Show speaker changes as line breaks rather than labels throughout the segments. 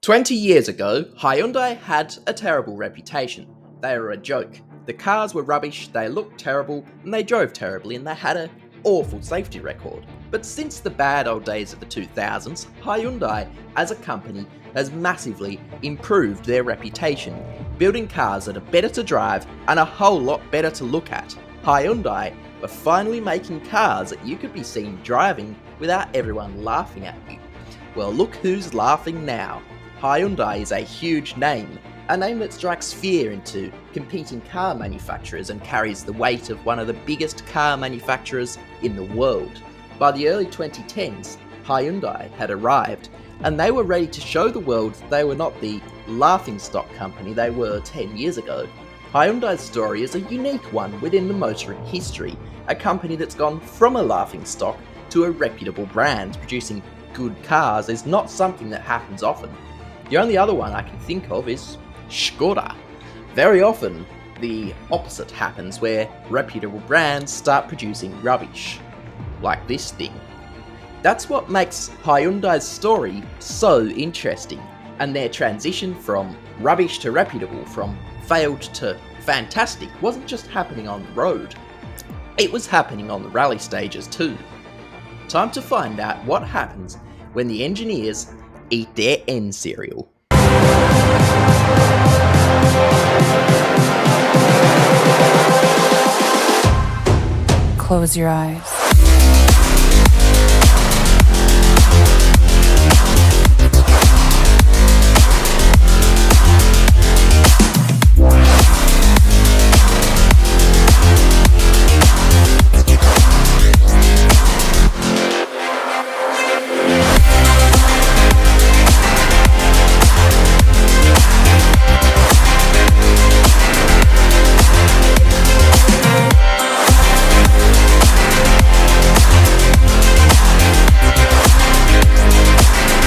20 years ago, Hyundai had a terrible reputation. They were a joke. The cars were rubbish, they looked terrible, and they drove terribly, and they had an awful safety record. But since the bad old days of the 2000s, Hyundai as a company has massively improved their reputation, building cars that are better to drive and a whole lot better to look at. Hyundai were finally making cars that you could be seen driving without everyone laughing at you. Well, look who's laughing now. Hyundai is a huge name, a name that strikes fear into competing car manufacturers and carries the weight of one of the biggest car manufacturers in the world. By the early 2010s, Hyundai had arrived, and they were ready to show the world that they were not the laughingstock company they were 10 years ago. Hyundai's story is a unique one within the motoring history, a company that's gone from a laughingstock to a reputable brand. Producing good cars is not something that happens often. The only other one I can think of is Skoda. Very often, the opposite happens where reputable brands start producing rubbish, like this thing. That's what makes Hyundai's story so interesting, and their transition from rubbish to reputable, from failed to fantastic, wasn't just happening on the road. It was happening on the rally stages too. Time to find out what happens when the engineers eat their N cereal.
Close your eyes.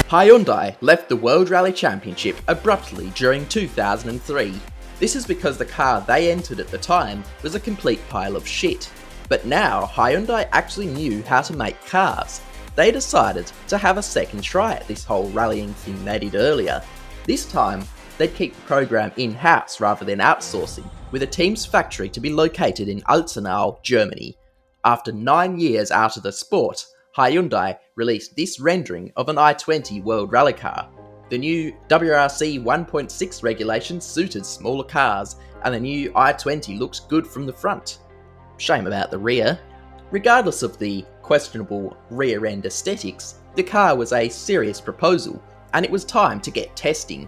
Hyundai left the World Rally Championship abruptly during 2003. This is because the car they entered at the time was a complete pile of shit. But now Hyundai actually knew how to make cars. They decided to have a second try at this whole rallying thing they did earlier. This time, they'd keep the program in-house rather than outsourcing, with a team's factory to be located in Alzenau, Germany. After 9 years out of the sport, Hyundai released this rendering of an i20 World Rally car. The new WRC 1.6 regulations suited smaller cars, and the new i20 looks good from the front. Shame about the rear. Regardless of the questionable rear-end aesthetics, the car was a serious proposal, and it was time to get testing.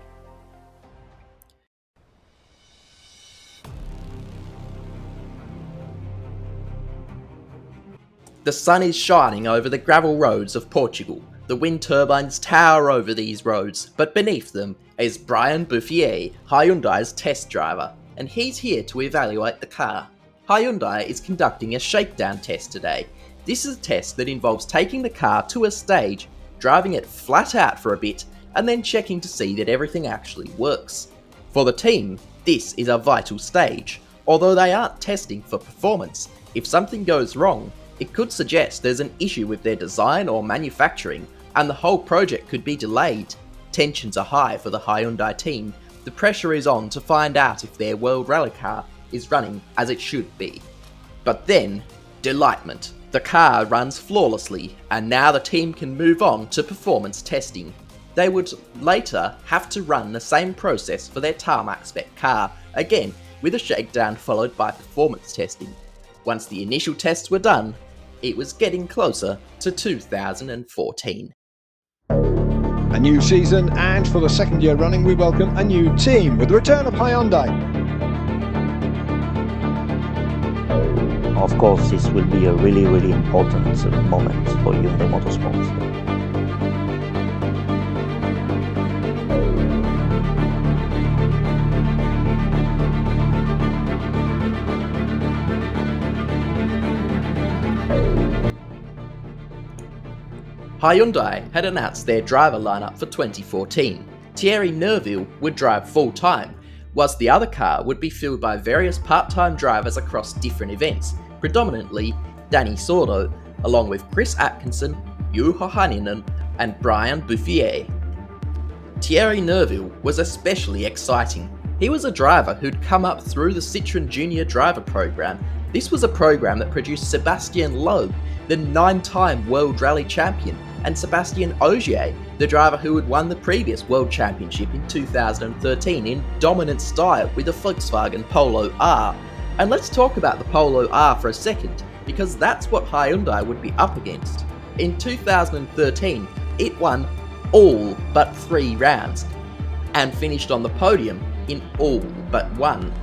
The sun is shining over the gravel roads of Portugal. The wind turbines tower over these roads, but beneath them is Brian Bouffier, Hyundai's test driver, and he's here to evaluate the car. Hyundai is conducting a shakedown test today. This is a test that involves taking the car to a stage, driving it flat out for a bit, and then checking to see that everything actually works. For the team, this is a vital stage. Although they aren't testing for performance, if something goes wrong, it could suggest there's an issue with their design or manufacturing, and the whole project could be delayed. Tensions are high for the Hyundai team. The pressure is on to find out if their World Rally car is running as it should be. But then, delightment. The car runs flawlessly, and now the team can move on to performance testing. They would later have to run the same process for their tarmac spec car, again with a shakedown followed by performance testing. Once the initial tests were done, it was getting closer to 2014.
A new season, and for the second year running we welcome a new team with the return of Hyundai.
Of course, this will be a really important moment for Hyundai Motorsports.
Hyundai had announced their driver lineup for 2014. Thierry Neuville would drive full-time, whilst the other car would be filled by various part-time drivers across different events, predominantly Danny Sordo, along with Chris Atkinson, Juho Hänninen and Brian Bouffier. Thierry Neuville was especially exciting. He was a driver who'd come up through the Citroën Junior Driver Program. This was a program that produced Sébastien Loeb, the 9-time World Rally Champion, and Sébastien Ogier, the driver who had won the previous World Championship in 2013 in dominant style with the Volkswagen Polo R. And let's talk about the Polo R for a second, because that's what Hyundai would be up against. In 2013, it won all but 3 rounds, and finished on the podium in all but 1,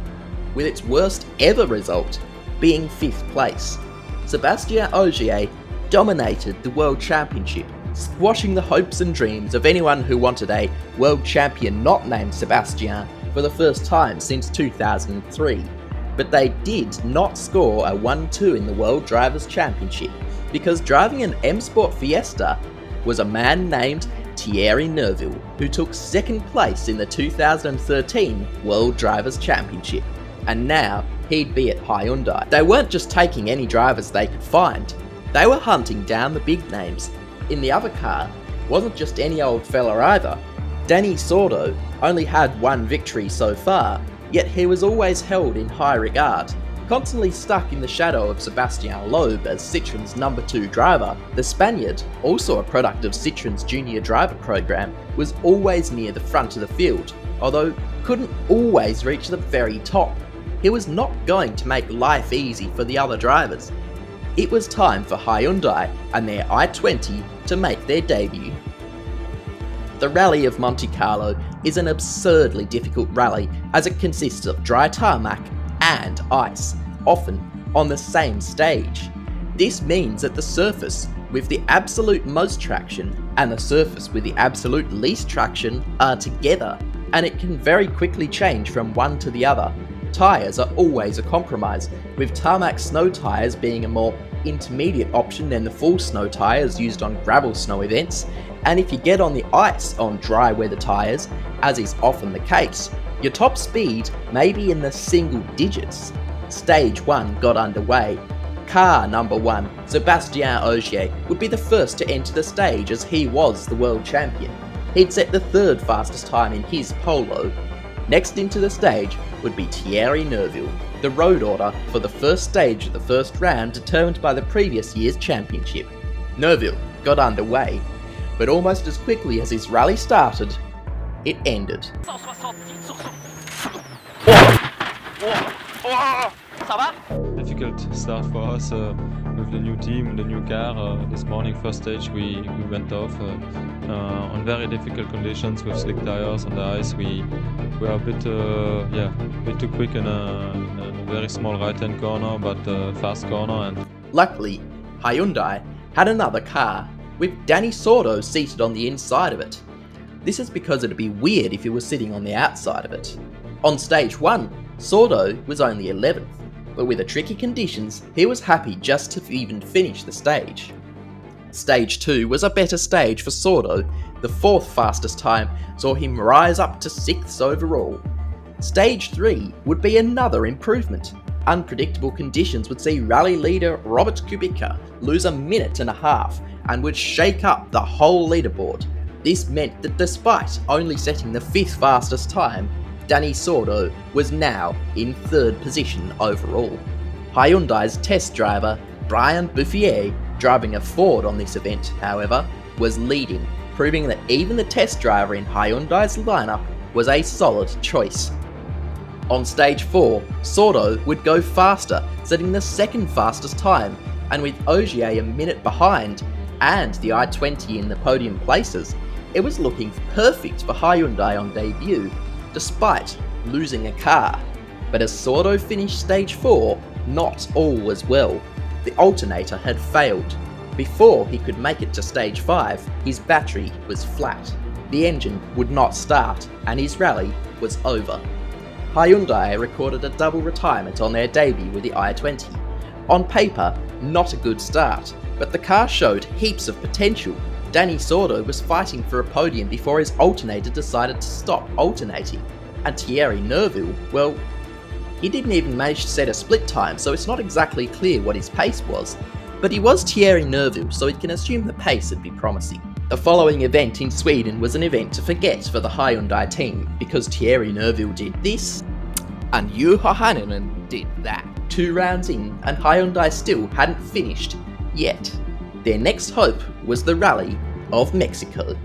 with its worst ever result being 5th place. Sébastien Ogier dominated the World Championship, squashing the hopes and dreams of anyone who wanted a world champion not named Sébastien for the first time since 2003. But they did not score a 1-2 in the World Drivers' Championship, because driving an M Sport Fiesta was a man named Thierry Neuville, who took 2nd place in the 2013 World Drivers' Championship, and now he'd be at Hyundai. They weren't just taking any drivers they could find, they were hunting down the big names. In the other car wasn't just any old fella either. Dani Sordo only had 1 victory so far, yet he was always held in high regard. Constantly stuck in the shadow of Sébastien Loeb as Citroën's number 2 driver, the Spaniard, also a product of Citroën's Junior Driver Program, was always near the front of the field, although couldn't always reach the very top. He was not going to make life easy for the other drivers. It was time for Hyundai and their i20 to make their debut. The Rally of Monte Carlo is an absurdly difficult rally, as it consists of dry tarmac and ice, often on the same stage. This means that the surface with the absolute most traction and the surface with the absolute least traction are together, and it can very quickly change from one to the other. Tyres are always a compromise, with tarmac snow tyres being a more intermediate option than the full snow tyres used on gravel snow events, and if you get on the ice on dry weather tyres, as is often the case, your top speed may be in the single digits. Stage 1 got underway. Car number 1, Sébastien Ogier, would be the first to enter the stage as he was the world champion. He'd set the 3rd fastest time in his Polo. Next into the stage would be Thierry Neuville. The road order for the first stage of the first round determined by the previous year's championship. Neuville got underway, but almost as quickly as his rally started, it ended.
Difficult start for us with the new team, the new car. This morning, first stage, we went off on very difficult conditions with slick tires on the ice. We were a bit too quick in a very small right-hand corner, but fast corner. And
luckily, Hyundai had another car with Dani Sordo seated on the inside of it. This is because it'd be weird if he was sitting on the outside of it. On stage 1, Sordo was only 11th, but with the tricky conditions, he was happy just to even finish the stage. Stage 2 was a better stage for Sordo. The 4th fastest time saw him rise up to 6th overall. Stage 3 would be another improvement. Unpredictable conditions would see rally leader Robert Kubica lose a minute and a half and would shake up the whole leaderboard. This meant that despite only setting the 5th fastest time, Dani Sordo was now in 3rd position overall. Hyundai's test driver, Brian Bouffier, driving a Ford on this event, however, was leading, proving that even the test driver in Hyundai's lineup was a solid choice. On stage 4, Sordo would go faster, setting the 2nd fastest time, and with Ogier a minute behind, and the i20 in the podium places, it was looking perfect for Hyundai on debut, despite losing a car. But as Sordo finished stage 4, not all was well. The alternator had failed. Before he could make it to stage 5, his battery was flat. The engine would not start, and his rally was over. Hyundai recorded a double retirement on their debut with the i20. On paper, not a good start, but the car showed heaps of potential. Dani Sordo was fighting for a podium before his alternator decided to stop alternating. And Thierry Neuville, well, he didn't even manage to set a split time, so it's not exactly clear what his pace was. But he was Thierry Neuville, so we can assume the pace would be promising. The following event in Sweden was an event to forget for the Hyundai team because Thierry Neuville did this and Juha Hänninen did that. 2 rounds in and Hyundai still hadn't finished yet. Their next hope was the Rally of Mexico.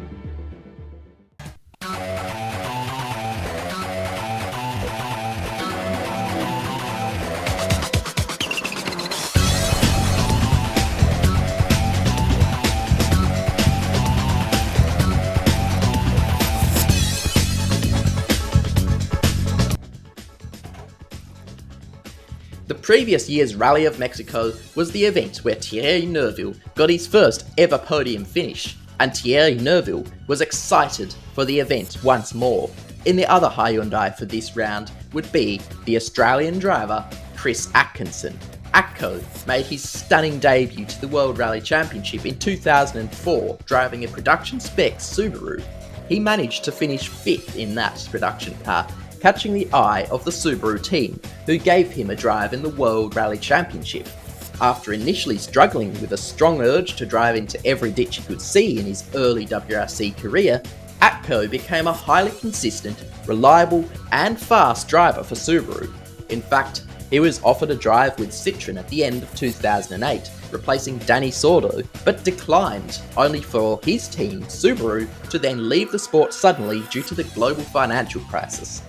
The previous year's Rally of Mexico was the event where Thierry Neuville got his first ever podium finish, and Thierry Neuville was excited for the event once more. In the other Hyundai for this round would be the Australian driver Chris Atkinson. Atco made his stunning debut to the World Rally Championship in 2004 driving a production spec Subaru. He managed to finish 5th in that production car, catching the eye of the Subaru team, who gave him a drive in the World Rally Championship. After initially struggling with a strong urge to drive into every ditch he could see in his early WRC career, Atco became a highly consistent, reliable and fast driver for Subaru. In fact, he was offered a drive with Citroën at the end of 2008, replacing Danny Sordo, but declined, only for his team, Subaru, to then leave the sport suddenly due to the global financial crisis.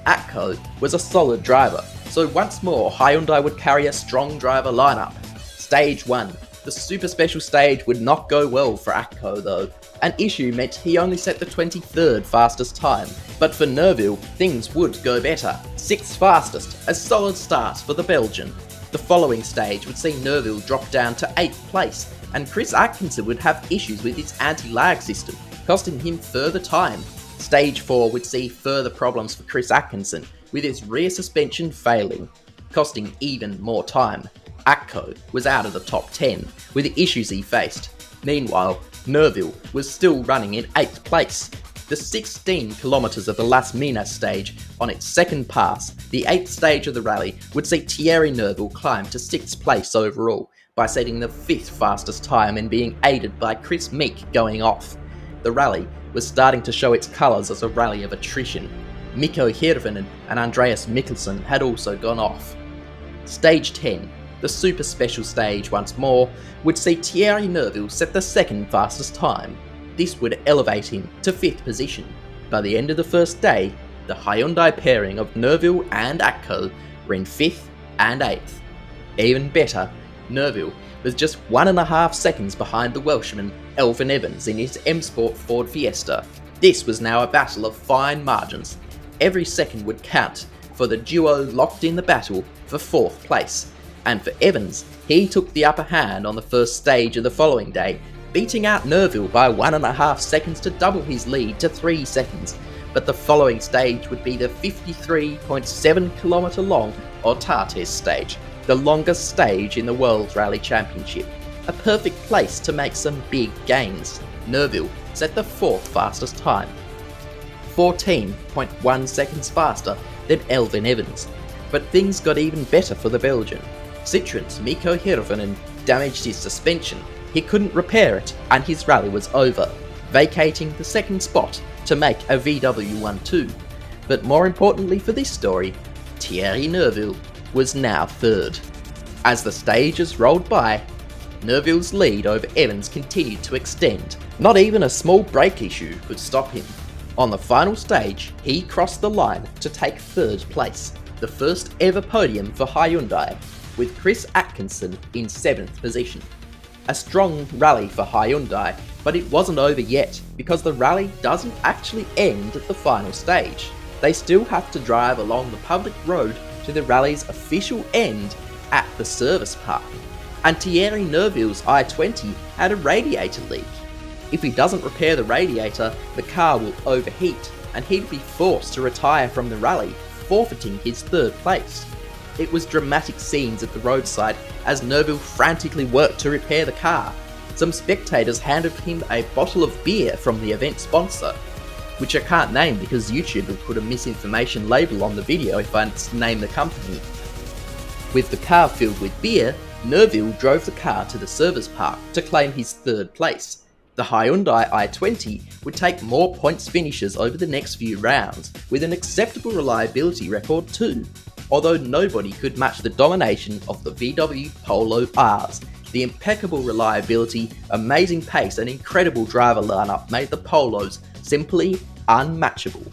Atco was a solid driver, so once more Hyundai would carry a strong driver lineup. Stage 1. The super special stage would not go well for Atco though. An issue meant he only set the 23rd fastest time, but for Neuville things would go better. 6th fastest, a solid start for the Belgian. The following stage would see Neuville drop down to 8th place, and Chris Atkinson would have issues with its anti-lag system, costing him further time. Stage 4 would see further problems for Chris Atkinson, with his rear suspension failing, costing even more time. Atco was out of the top 10, with the issues he faced. Meanwhile, Neuville was still running in 8th place. The 16 kilometres of the Las Minas stage on its second pass, the 8th stage of the rally, would see Thierry Neuville climb to 6th place overall, by setting the 5th fastest time and being aided by Chris Meek going off. The rally was starting to show its colours as a rally of attrition. Mikko Hirvonen and Andreas Mikkelsen had also gone off. Stage 10, the super special stage once more, would see Thierry Neuville set the 2nd fastest time. This would elevate him to 5th position. By the end of the first day, the Hyundai pairing of Neuville and Atco were in 5th and 8th. Even better, Neuville was just 1.5 seconds behind the Welshman Elfyn Evans in his M Sport Ford Fiesta. This was now a battle of fine margins. Every second would count for the duo locked in the battle for 4th place. And for Evans, he took the upper hand on the first stage of the following day, beating out Neuville by 1.5 seconds to double his lead to 3 seconds. But the following stage would be the 53.7 kilometre long Orta Test stage, the longest stage in the World Rally Championship. A perfect place to make some big gains. Neuville set the 4th fastest time, 14.1 seconds faster than Elfyn Evans. But things got even better for the Belgian. Citroën's Mikko Hirvonen damaged his suspension. He couldn't repair it and his rally was over, vacating the 2nd spot to make a VW12. But more importantly for this story, Thierry Neuville was now 3rd. As the stages rolled by, Neuville's lead over Evans continued to extend. Not even a small brake issue could stop him. On the final stage, he crossed the line to take 3rd place, the first ever podium for Hyundai, with Chris Atkinson in 7th position. A strong rally for Hyundai, but it wasn't over yet, because the rally doesn't actually end at the final stage. They still have to drive along the public road to the rally's official end at the service park. And Thierry Neuville's i20 had a radiator leak. If he doesn't repair the radiator, the car will overheat, and he'd be forced to retire from the rally, forfeiting his 3rd place. It was dramatic scenes at the roadside as Neuville frantically worked to repair the car. Some spectators handed him a bottle of beer from the event sponsor, which I can't name because YouTube would put a misinformation label on the video if I name the company. With the car filled with beer, Neuville drove the car to the service park to claim his 3rd place. The Hyundai i20 would take more points finishes over the next few rounds, with an acceptable reliability record too, although nobody could match the domination of the VW Polo Rs. The impeccable reliability, amazing pace and incredible driver lineup made the Polos simply unmatchable.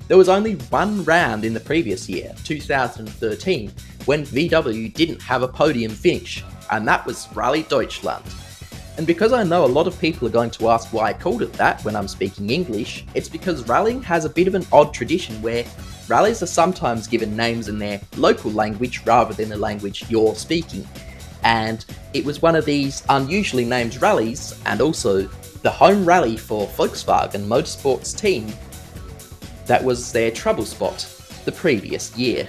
There was only one round in the previous year, 2013, when VW didn't have a podium finish, and that was Rally Deutschland. And because I know a lot of people are going to ask why I called it that when I'm speaking English, it's because rallying has a bit of an odd tradition where rallies are sometimes given names in their local language rather than the language you're speaking. And it was one of these unusually named rallies, and also the home rally for Volkswagen Motorsports team that was their trouble spot the previous year.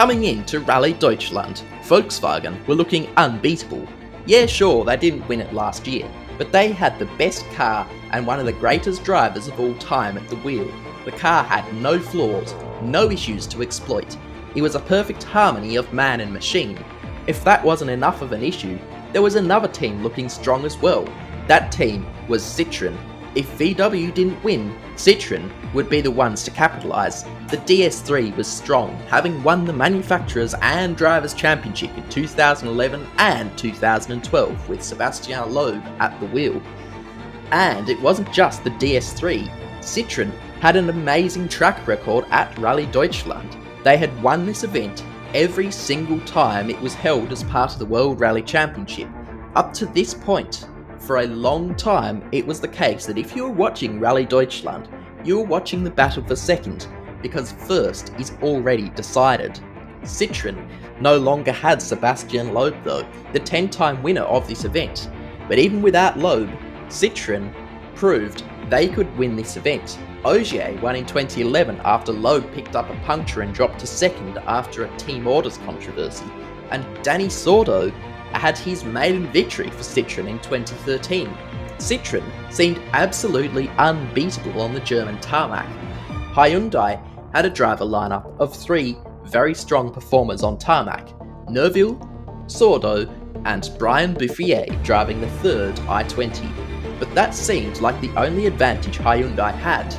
Coming into Rally Deutschland, Volkswagen were looking unbeatable. Yeah, sure, they didn't win it last year, but they had the best car and one of the greatest drivers of all time at the wheel. The car had no flaws, no issues to exploit. It was a perfect harmony of man and machine. If that wasn't enough of an issue, there was another team looking strong as well. That team was Citroën. If VW didn't win, Citroën would be the ones to capitalise. The DS3 was strong, having won the Manufacturers and Drivers' Championship in 2011 and 2012 with Sebastian Loeb at the wheel. And it wasn't just the DS3. Citroën had an amazing track record at Rally Deutschland. They had won this event every single time it was held as part of the World Rally Championship. Up to this point, for a long time, it was the case that if you were watching Rally Deutschland, you were watching the battle for second, because first is already decided. Citroën no longer had Sebastian Loeb though, the 10-time winner of this event. But even without Loeb, Citroën proved they could win this event. Ogier won in 2011 after Loeb picked up a puncture and dropped to second after a team orders controversy, and Dani Sordo had his maiden victory for Citroën in 2013. Citroën seemed absolutely unbeatable on the German tarmac. Hyundai had a driver lineup of three very strong performers on tarmac: Neuville, Sordo, and Brian Bouffier driving the third i20. But that seemed like the only advantage Hyundai had.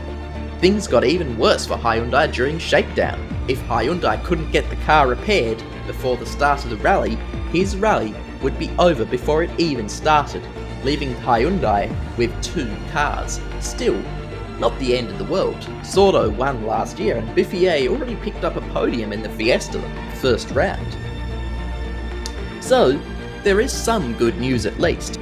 Things got even worse for Hyundai during Shakedown. If Hyundai couldn't get the car repaired before the start of the rally, his rally would be over before it even started, leaving Hyundai with two cars. Still, not the end of the world. Sordo won last year and Bouffier already picked up a podium in the Fiesta the first round. So, there is some good news at least.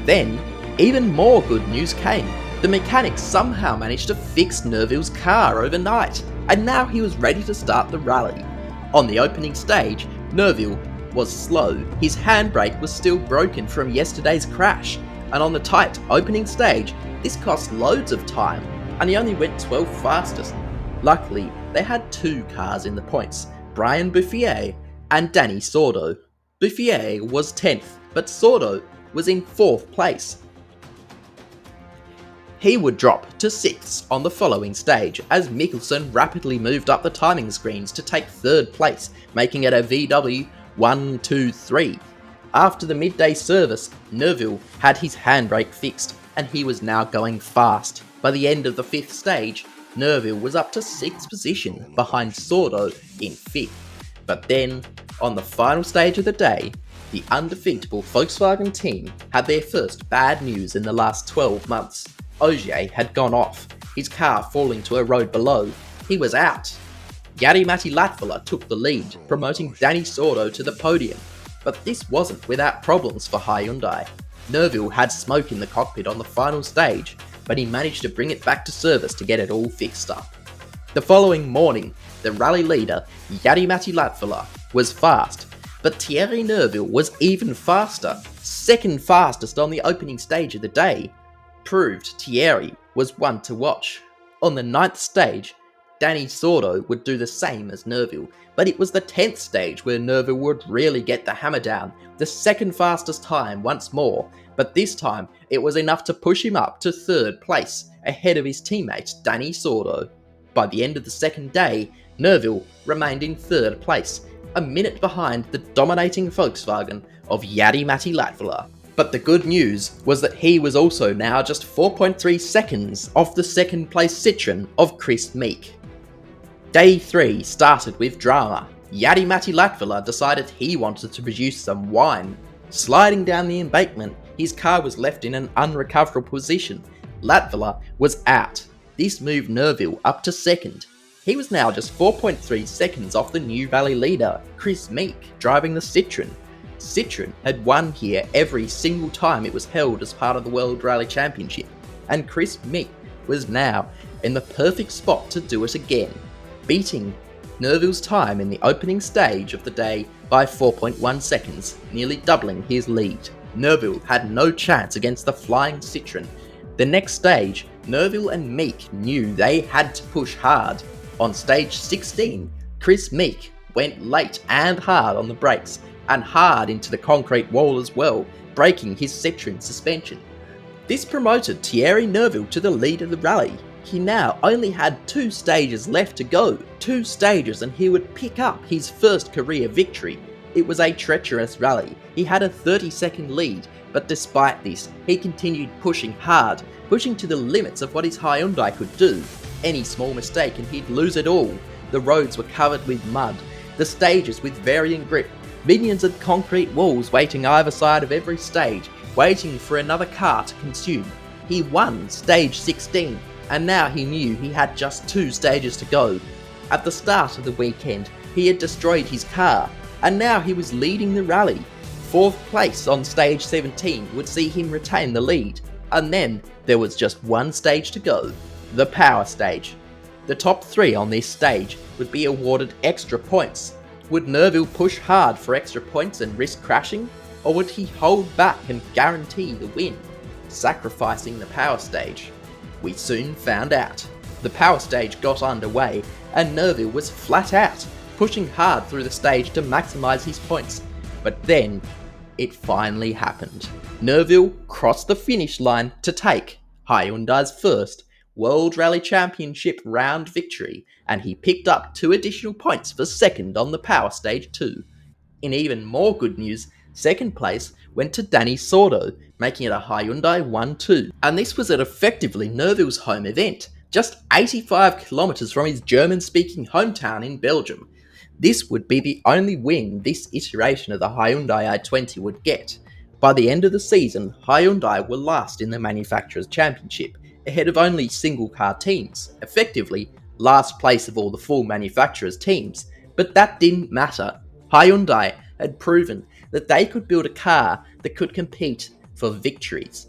Then, even more good news came. The mechanics somehow managed to fix Neuville's car overnight, and now he was ready to start the rally. On the opening stage, Neuville was slow. His handbrake was still broken from yesterday's crash, and on the tight opening stage, this cost loads of time, and he only went 12th fastest. Luckily, they had two cars in the points, Brian Bouffier and Dani Sordo. Bouffier was 10th, but Sordo was in 4th place. He would drop to 6th on the following stage as Mikkelsen rapidly moved up the timing screens to take 3rd place, making it a VW 1-2-3. After the midday service, Neuville had his handbrake fixed and he was now going fast. By the end of the 5th stage, Neuville was up to 6th position behind Sordo in 5th. But then, on the final stage of the day, the undefeatable Volkswagen team had their first bad news in the last 12 months. Ogier had gone off, his car falling to a road below. He was out. Jari-Matti Latvala took the lead, promoting Dani Sordo to the podium. But this wasn't without problems for Hyundai. Neuville had smoke in the cockpit on the final stage, but he managed to bring it back to service to get it all fixed up. The following morning, the rally leader, Jari-Matti Latvala, was fast, but Thierry Neuville was even faster, second fastest on the opening stage of the day. Proved Thierry was one to watch. On the 9th stage, Dani Sordo would do the same as Neuville, but it was the 10th stage where Neuville would really get the hammer down, the second fastest time once more, but this time it was enough to push him up to 3rd place, ahead of his teammate Dani Sordo. By the end of the second day, Neuville remained in 3rd place, a minute behind the dominating Volkswagen of Jari-Matti Latvala. But the good news was that he was also now just 4.3 seconds off the 2nd place Citroën of Chris Meek. Day 3 started with drama. Jari-Matti Latvala decided he wanted to produce some wine. Sliding down the embankment, his car was left in an unrecoverable position. Latvala was out. This moved Neuville up to 2nd. He was now just 4.3 seconds off the new rally leader, Chris Meek, driving the Citroën. Citroën had won here every single time it was held as part of the World Rally Championship, and Chris Meek was now in the perfect spot to do it again, beating Neuville's time in the opening stage of the day by 4.1 seconds, nearly doubling his lead. Neuville had no chance against the flying Citroën. The next stage, Neuville and Meek knew they had to push hard. On stage 16, Chris Meek went late and hard on the brakes, and hard into the concrete wall as well, breaking his Citroën suspension. This promoted Thierry Neuville to the lead of the rally. He now only had 2 stages left to go, 2 stages, and he would pick up his first career victory. It was a treacherous rally. He had a 30-second lead, but despite this, he continued pushing hard, pushing to the limits of what his Hyundai could do. Any small mistake and he'd lose it all. The roads were covered with mud, the stages with varying grip, millions of concrete walls waiting either side of every stage, waiting for another car to consume. He won stage 16, and now he knew he had just 2 stages to go. At the start of the weekend, he had destroyed his car, and now he was leading the rally. 4th place on stage 17 would see him retain the lead, and then there was just 1 stage to go, the power stage. The top 3 on this stage would be awarded extra points. Would Neuville push hard for extra points and risk crashing, or would he hold back and guarantee the win, sacrificing the power stage? We soon found out. The power stage got underway, and Neuville was flat out, pushing hard through the stage to maximise his points. But then, it finally happened. Neuville crossed the finish line to take Hyundai's first World Rally Championship round victory, and he picked up 2 additional points for 2nd on the power stage too. In even more good news, 2nd place went to Dani Sordo, making it a Hyundai 1-2, and this was at effectively Neuville's home event, just 85 kilometres from his German-speaking hometown in Belgium. This would be the only win this iteration of the Hyundai i20 would get. By the end of the season, Hyundai were last in the Manufacturers' Championship, ahead of only single-car teams, effectively last place of all the full manufacturers' teams. But that didn't matter. Hyundai had proven that they could build a car that could compete for victories.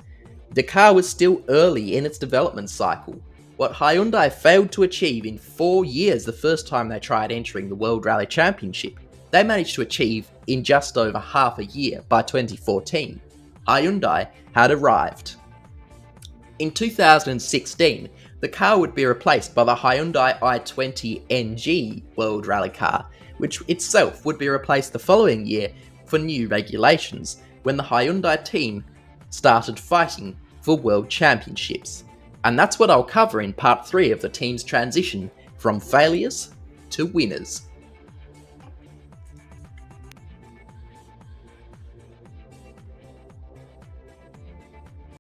The car was still early in its development cycle. What Hyundai failed to achieve in 4 years the first time they tried entering the World Rally Championship, they managed to achieve in just over half a year by 2014. Hyundai had arrived. In 2016, the car would be replaced by the Hyundai i20 NG World Rally car, which itself would be replaced the following year for new regulations, when the Hyundai team started fighting for world championships. And that's what I'll cover in part 3 of the team's transition from failures to winners.